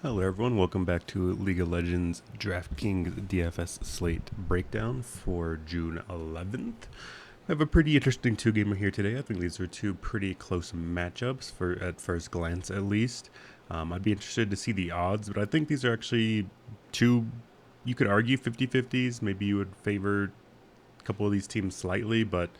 Hello everyone, welcome back to League of Legends DraftKings DFS slate breakdown for June 11th. I have a pretty interesting two-gamer here today. I think these are two pretty close matchups for at first glance at least. I'd be interested to see the odds, but I think these are actually two, you could argue 50-50s. Maybe you would favor a couple of these teams slightly, but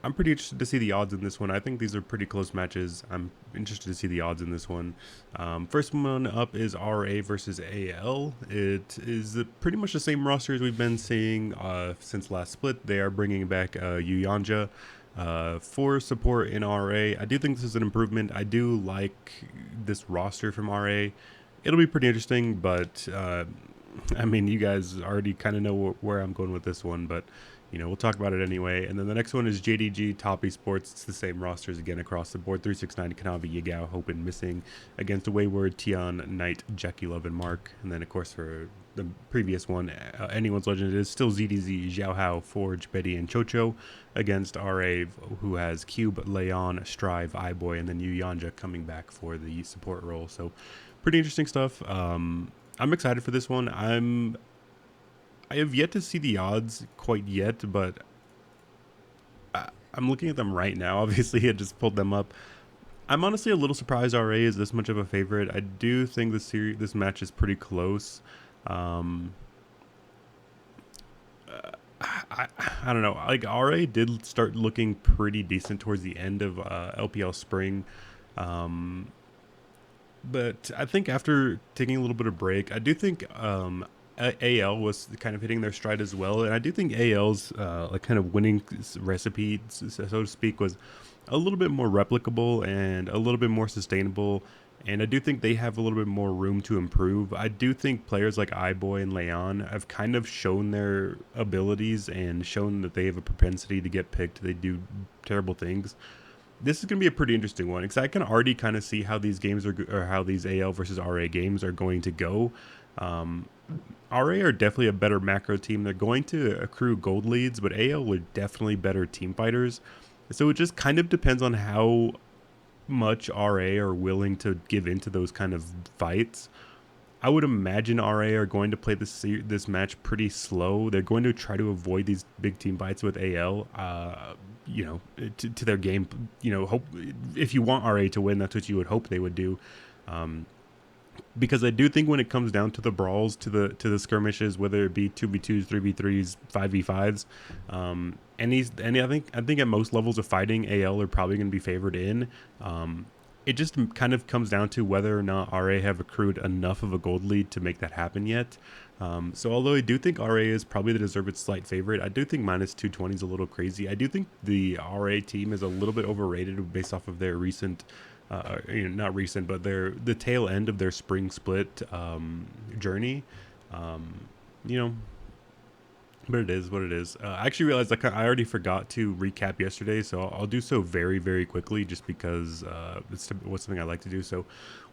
I'm pretty interested to see the odds in this one. I think these are pretty close matches. I'm interested to see the odds in this one. First one up is RA versus AL. It is pretty much the same roster as we've been seeing since last split. They are bringing back Yuyanja for support in RA. I do think this is an improvement. I do like this roster from RA. It'll be pretty interesting, but I mean, you guys already kind of know where I'm going with this one, but you know, we'll talk about it anyway. And then the next one is JDG Top Esports. It's the same rosters again across the board. 369, Kanavi, Yagao, Hope, and Missing against Wayward, Tian, Knight, Jackie, Love, and Mark. And then, of course, for the previous one, Anyone's Legend, it is still ZDZ, Xiao Hao, Forge, Betty, and Chocho against RA, who has Cube, Leon, Strive, iBoy, and then Yuyanja coming back for the support role. So pretty interesting stuff. I'm excited for this one. I have yet to see the odds quite yet, but I'm looking at them right now. Obviously, I just pulled them up. I'm honestly a little surprised RA is this much of a favorite. I do think this match is pretty close. I don't know. Like, RA did start looking pretty decent towards the end of LPL Spring. But I think after taking a little bit of break, I do think AL was kind of hitting their stride as well, and I do think AL's like kind of winning recipe, so to speak, was a little bit more replicable and a little bit more sustainable. And I do think they have a little bit more room to improve. I do think players like iBoy and Leon have kind of shown their abilities and shown that they have a propensity to get picked. They do terrible things. This is going to be a pretty interesting one because I can already kind of see how these games or how these AL versus RA games are going to go. RA are definitely a better macro team. They're going to accrue gold leads, but AL are definitely better team fighters. So it just kind of depends on how much RA are willing to give into those kind of fights. I would imagine RA are going to play this match pretty slow. They're going to try to avoid these big team fights with AL. You know, to their game. You know, hope if you want RA to win, that's what you would hope they would do. Because I do think when it comes down to the brawls, to the skirmishes, whether it be 2v2s, 3v3s, 5v5s, I think at most levels of fighting, AL are probably going to be favored in. It just kind of comes down to whether or not RA have accrued enough of a gold lead to make that happen yet. So although I do think RA is probably the deserved slight favorite, I do think minus 220 is a little crazy. I do think the RA team is a little bit overrated based off of their recent, not recent, but the tail end of their spring split journey. You know, but it is what it is. I actually realized I already forgot to recap yesterday, so I'll do so very, very quickly just because it's something I like to do. So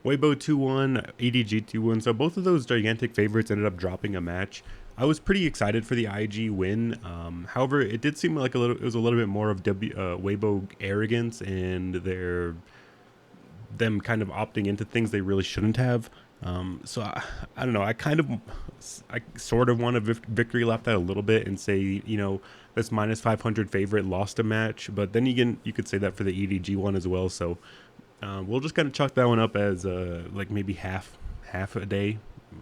Weibo 2-1, EDG 2-1. So both of those gigantic favorites ended up dropping a match. I was pretty excited for the IG win. However, it did seem like it was a little bit more of Weibo arrogance and them kind of opting into things they really shouldn't have. So I don't know. I sort of want a victory lap that a little bit and say, you know, this minus 500 favorite lost a match, but then you could say that for the EDG one as well. So we'll just kind of chalk that one up as like maybe half a day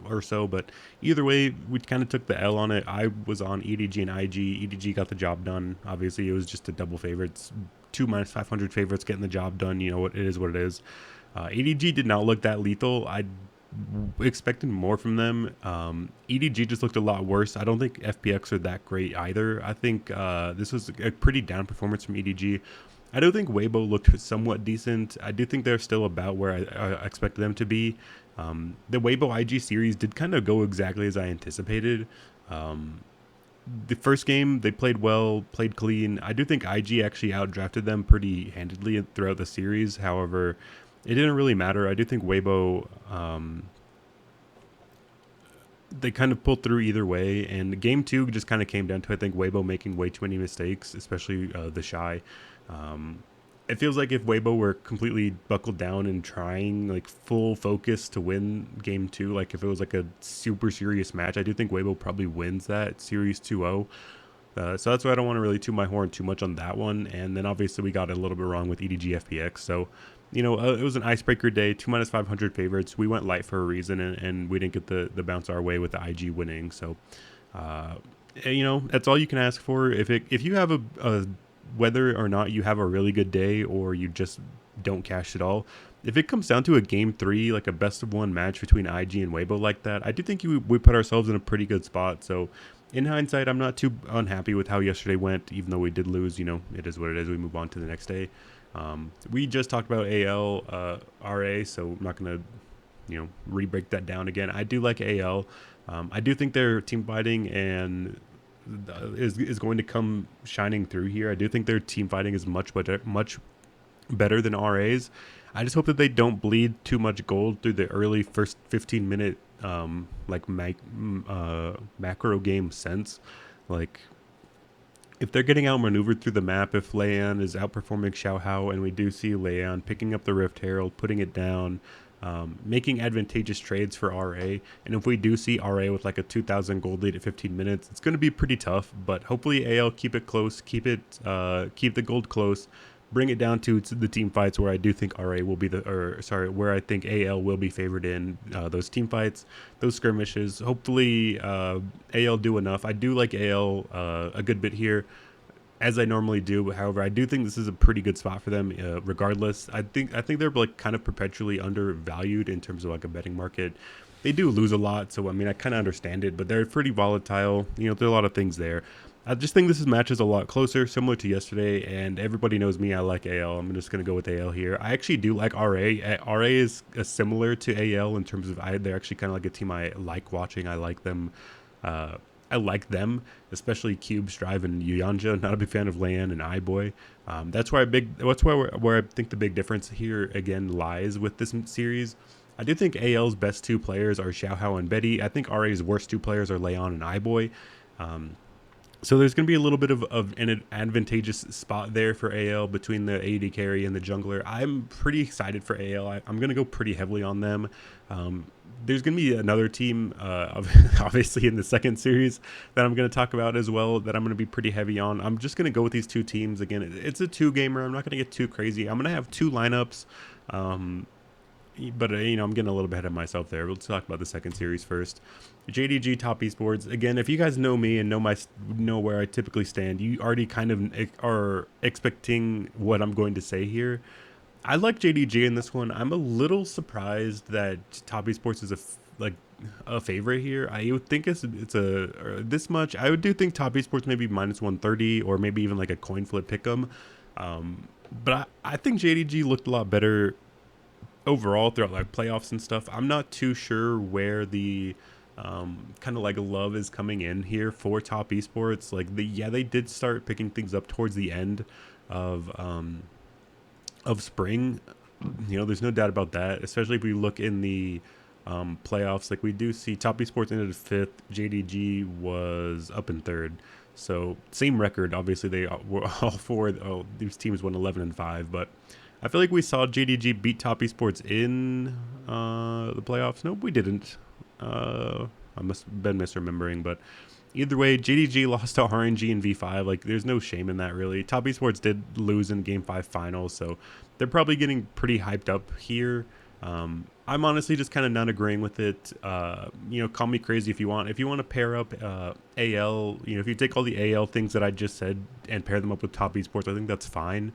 or so. But either way, we kind of took the L on it. I was on EDG and IG. EDG got the job done. Obviously, it was just a double favorites. Two minus 500 favorites getting the job done. You know what it is. What it is. EDG did not look that lethal. I expected more from them. EDG just looked a lot worse. I don't think FPX are that great either. I think this was a pretty down performance from EDG. I do think Weibo looked somewhat decent. I do think they're still about where I expected them to be. The Weibo IG series did kind of go exactly as I anticipated. The first game, they played well, played clean. I do think IG actually outdrafted them pretty handedly throughout the series. However, it didn't really matter. I do think Weibo, they kind of pulled through either way. And game two just kind of came down to, I think, Weibo making way too many mistakes, especially the Shy. it feels like if Weibo were completely buckled down and trying like full focus to win game 2, like if it was like a super serious match, I do think Weibo probably wins that series 2-0. So that's why I don't want to really toot my horn too much on that one. And then obviously we got it a little bit wrong with EDG FPX. So, it was an icebreaker day, 2 minus 500 favorites. We went light for a reason, and we didn't get the bounce our way with the IG winning. So, that's all you can ask for. If you have a whether or not you have a really good day or you just don't cash at all, if it comes down to a game 3, like a best of 1 match between IG and Weibo like that, I do think we put ourselves in a pretty good spot. So in hindsight, I'm not too unhappy with how yesterday went, even though we did lose. It is what it is. We move on to the next day. We just talked about AL, RA, so I'm not going to, re-break that down again. I do like AL. I do think their team fighting and is going to come shining through here. I do think their team fighting is much better than RA's. I just hope that they don't bleed too much gold through the early first 15-minute macro game sense. Like, if they're getting outmaneuvered through the map, if Leon is outperforming Xiaohao, and we do see Leon picking up the Rift Herald, putting it down, making advantageous trades for RA, and if we do see RA with like a 2,000 gold lead at 15 minutes, it's going to be pretty tough. But hopefully AL keep it close, keep the gold close, bring it down to the team fights where I do think RA will be where I think AL will be favored in those team fights, those skirmishes. Hopefully AL do enough. I do like AL a good bit here, as I normally do. However, I do think this is a pretty good spot for them. Regardless, I think they're like kind of perpetually undervalued in terms of like a betting market. They do lose a lot, so I mean I kind of understand it, but they're pretty volatile. There are a lot of things there. I just think this match is a lot closer, similar to yesterday, and everybody knows me. I like AL. I'm just going to go with AL here. I actually do like RA. RA is similar to AL in terms of they're actually kind of like a team I like watching. I like them. Especially Cube, Strive, and Yuyanja. Not a big fan of Lan and iBoy. That's where I think the big difference here again lies with this series. I do think AL's best 2 players are Xiaohao and Betty. I think RA's worst 2 players are Leon and iBoy. So there's going to be a little bit of an advantageous spot there for AL between the AD carry and the jungler. I'm pretty excited for AL. I'm going to go pretty heavily on them. There's going to be another team, obviously, in the second series that I'm going to talk about as well that I'm going to be pretty heavy on. I'm just going to go with these 2 teams. Again, it's a 2-gamer. I'm not going to get too crazy. I'm going to have 2 lineups. But I'm getting a little bit ahead of myself there. Let's talk about the second series first. JDG Top Esports. Again, if you guys know me and know where I typically stand, you already kind of are expecting what I'm going to say here. I like JDG in this one. I'm a little surprised that Top Esports is a favorite here. I would think this much. I do think Top Esports maybe minus 130 or maybe even like a coin flip pick'em. But I think JDG looked a lot better overall throughout like playoffs and stuff. I'm not too sure where the kind of like love is coming in here for Top Esports. Like they did start picking things up towards the end of spring. There's no doubt about that, especially if we look in the playoffs. Like we do see Top Esports ended 5th, JDG was up in 3rd. So same record. Obviously they were all 4. These teams went 11-5, but I feel like we saw JDG beat Top Esports in the playoffs. Nope, we didn't. I must have been misremembering, but either way, JDG lost to RNG in V5. Like, there's no shame in that, really. Top Esports did lose in Game 5 finals, so they're probably getting pretty hyped up here. I'm honestly just kind of not agreeing with it. Call me crazy if you want. If you want to pair up AL, if you take all the AL things that I just said and pair them up with Top Esports, I think that's fine.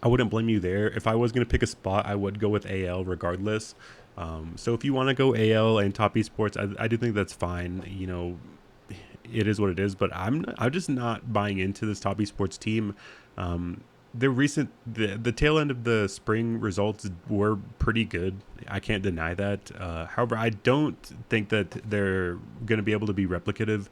I wouldn't blame you there. If I was going to pick a spot, I would go with AL regardless. So if you want to go AL and Top Esports, I do think that's fine. It is what it is, but I'm just not buying into this Top Esports team. The tail end of the spring results were pretty good. I can't deny that. However, I don't think that they're going to be able to be replicative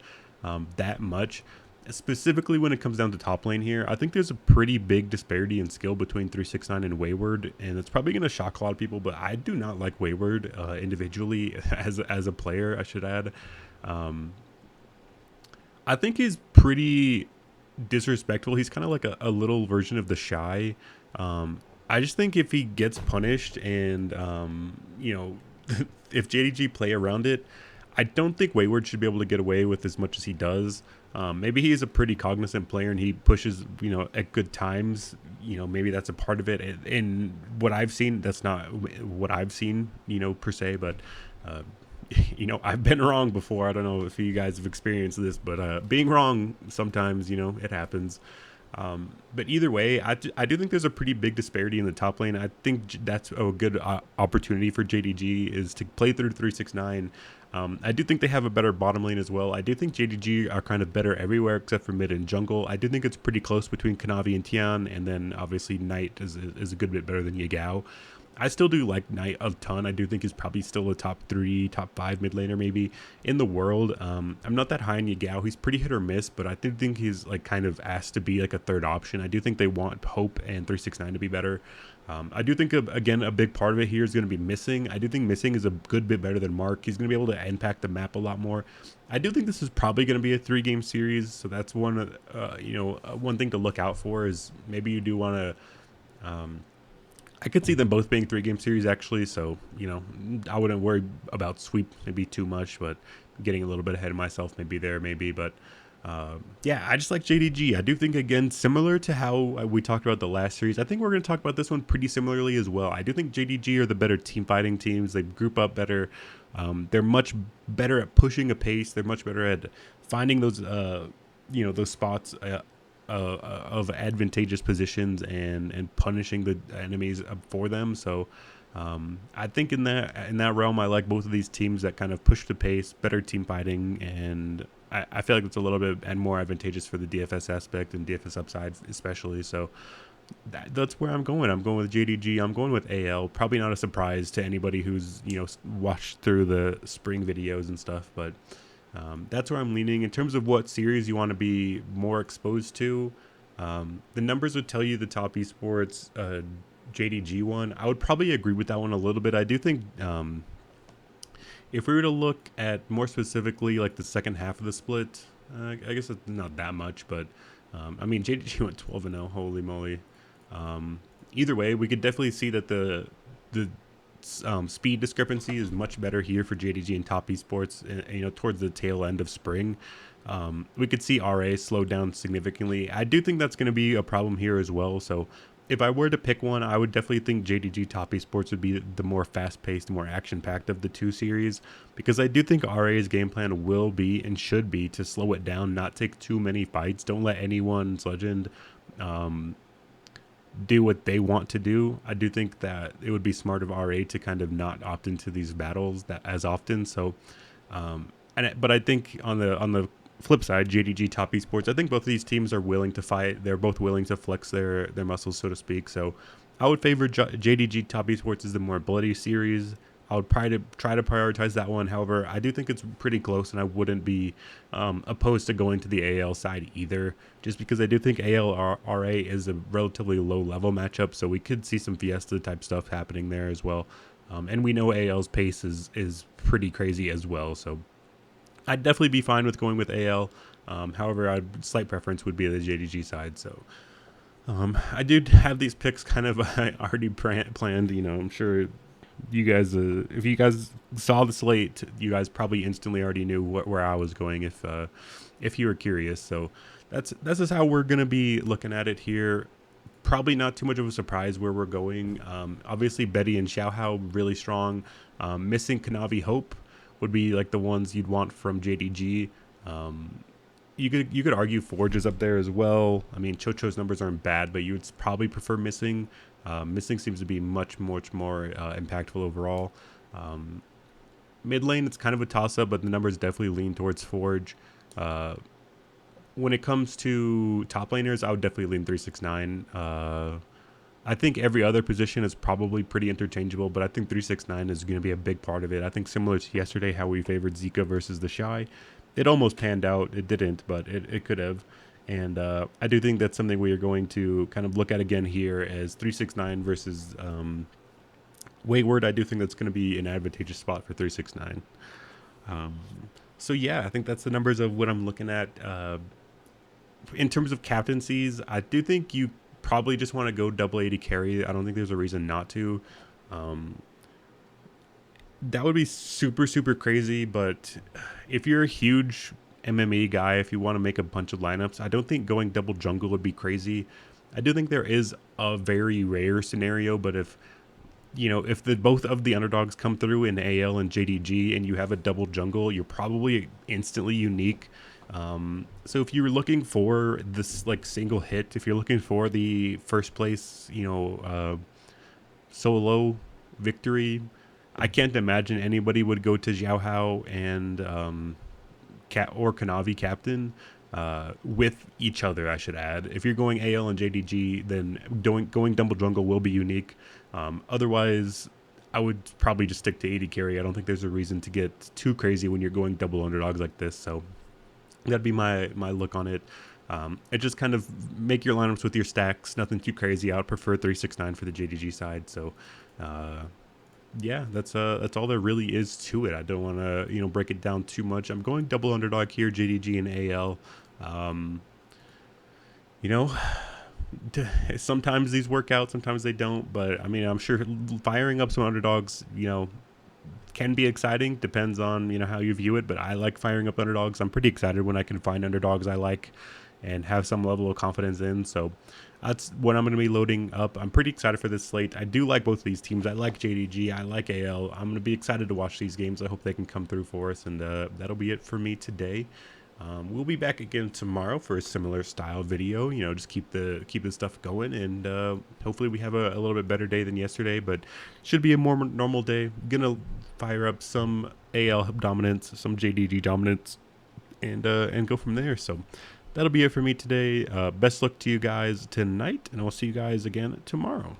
that much. Specifically when it comes down to top lane here, I think there's a pretty big disparity in skill between 369 and Wayward, and it's probably going to shock a lot of people, but I do not like Wayward individually as a player, I should add. I think he's pretty disrespectful. He's kind of like a little version of the Shy. I just think if he gets punished and if JDG play around it, I don't think Wayward should be able to get away with as much as he does. Maybe he is a pretty cognizant player and he pushes, at good times. Maybe that's a part of it. And what I've seen, that's not what I've seen, per se. But, I've been wrong before. I don't know if you guys have experienced this, but being wrong sometimes, it happens. But either way, I do think there's a pretty big disparity in the top lane. I think that's a good opportunity for JDG is to play through 369. I do think they have a better bottom lane as well. I do think JDG are kind of better everywhere except for mid and jungle. I do think it's pretty close between Kanavi and Tian, and then obviously Knight is a good bit better than Yagao. I still do like Knight a ton. I do think he's probably still a top 3, top 5 mid laner maybe in the world. I'm not that high in Yagao. He's pretty hit or miss, but I do think he's like kind of asked to be like a third option. I do think they want Hope and 369 to be better. I do think, again, a big part of it here is going to be Missing. I do think Missing is a good bit better than Mark. He's going to be able to impact the map a lot more. I do think this is probably going to be a 3-game series, so that's one thing to look out for is maybe you do want to... I could see them both being 3-game series, actually, so, I wouldn't worry about sweep maybe too much, but getting a little bit ahead of myself maybe, but... yeah, I just like JDG. I do think, again, similar to how we talked about the last series, I think we're going to talk about this one pretty similarly as well. I do think JDG are the better team fighting teams. They group up better. They're much better at pushing a pace. They're much better at finding those, those spots of advantageous positions and punishing the enemies for them. So I think in that realm, I like both of these teams that kind of push the pace, better team fighting, and I feel like it's a little bit and more advantageous for the DFS aspect and DFS upside especially. So that's where I'm going. I'm going with JDG. I'm going with AL. Probably not a surprise to anybody who's watched through the spring videos and stuff, but that's where I'm leaning. In terms of what series you want to be more exposed to, the numbers would tell you the top esports JDG one. I would probably agree with that one a little bit. I do think if we were to look at more specifically like the second half of the split, I guess it's not that much, but I mean, JDG went 12-0. Holy moly! Either way, we could definitely see that the speed discrepancy is much better here for JDG and top esports. Towards the tail end of spring, we could see RA slow down significantly. I do think that's going to be a problem here as well. So if I were to pick one, I would definitely think JDG Top Esports would be the more fast-paced, more action-packed of the two series, because I do think RA's game plan will be and should be to slow it down, not take too many fights. Don't let anyone's legend do what they want to do. I do think that it would be smart of RA to kind of not opt into these battles that as often. So, but I think on the flip side, JDG Top Esports, I think both of these teams are willing to fight. They're both willing to flex their muscles, so to speak. So I would favor JDG Top Esports as the more bloody series. I would try to prioritize that one. However, I do think it's pretty close, and I wouldn't be opposed to going to the AL side either, just because I do think AL RA is a relatively low-level matchup, so we could see some Fiesta-type stuff happening there as well. And we know AL's pace is pretty crazy as well, so I'd definitely be fine with going with AL. However, a slight preference would be the JDG side. So I do have these picks kind of already planned. I'm sure you guys, if you guys saw the slate, you guys probably instantly already knew where I was going if you were curious. So that's just how we're gonna be looking at it here. Probably not too much of a surprise where we're going. Obviously, Betty and Xiaohao really strong. Missing Kanavi Hope would be like the ones you'd want from JDG. You could argue Forge is up there as well. I mean, Chocho's numbers aren't bad, but you would probably prefer Missing. Missing seems to be much more impactful overall. Mid lane, it's kind of a toss-up, but the numbers definitely lean towards Forge. When it comes to top laners, I would definitely lean 369. I think every other position is probably pretty interchangeable, but I think 369 is going to be a big part of it. I think similar to yesterday, how we favored Zika versus the Shy. It almost panned out. It didn't, but it could have. And I do think that's something we are going to kind of look at again here as 369 versus Wayward. I do think that's going to be an advantageous spot for 369. So yeah, I think that's the numbers of what I'm looking at. In terms of captaincies, I do think you probably just want to go double AD carry. I don't think there's a reason not to. Um, that would be super, super crazy. But if you're a huge MME guy, if you want to make a bunch of lineups, I don't think going double jungle would be crazy. I do think there is a very rare scenario, but if the both of the underdogs come through in AL and JDG and you have a double jungle, you're probably instantly unique. So if you're looking for this like single hit, if you're looking for the first place, solo victory, I can't imagine anybody would go to Xiao Hao and Cat or Kanavi captain with each other. I should add, if you're going AL and JDG, then going double jungle will be unique. Otherwise, I would probably just stick to AD carry. I don't think there's a reason to get too crazy when you're going double underdogs like this. So that'd be my look on it. It just kind of make your lineups with your stacks. Nothing too crazy. I would prefer 369 for the JDG side. So yeah, that's all there really is to it. I don't want to break it down too much. I'm going double underdog here, JDG and AL. You know, sometimes these work out, sometimes they don't. But I mean, I'm sure firing up some underdogs, can be exciting. Depends on how you view it. But I like firing up underdogs. I'm pretty excited when I can find underdogs I like and have some level of confidence in. So that's what I'm going to be loading up. I'm pretty excited for this slate. I do like both of these teams. I like JDG. I like AL. I'm going to be excited to watch these games. I hope they can come through for us. And that'll be it for me today. We'll be back again tomorrow for a similar style video. Just keep the stuff going, and hopefully we have a little bit better day than yesterday. But should be a more normal day. Gonna fire up some AL dominance, some JDG dominance, and go from there. So that'll be it for me today. Best luck to you guys tonight, and I'll see you guys again tomorrow.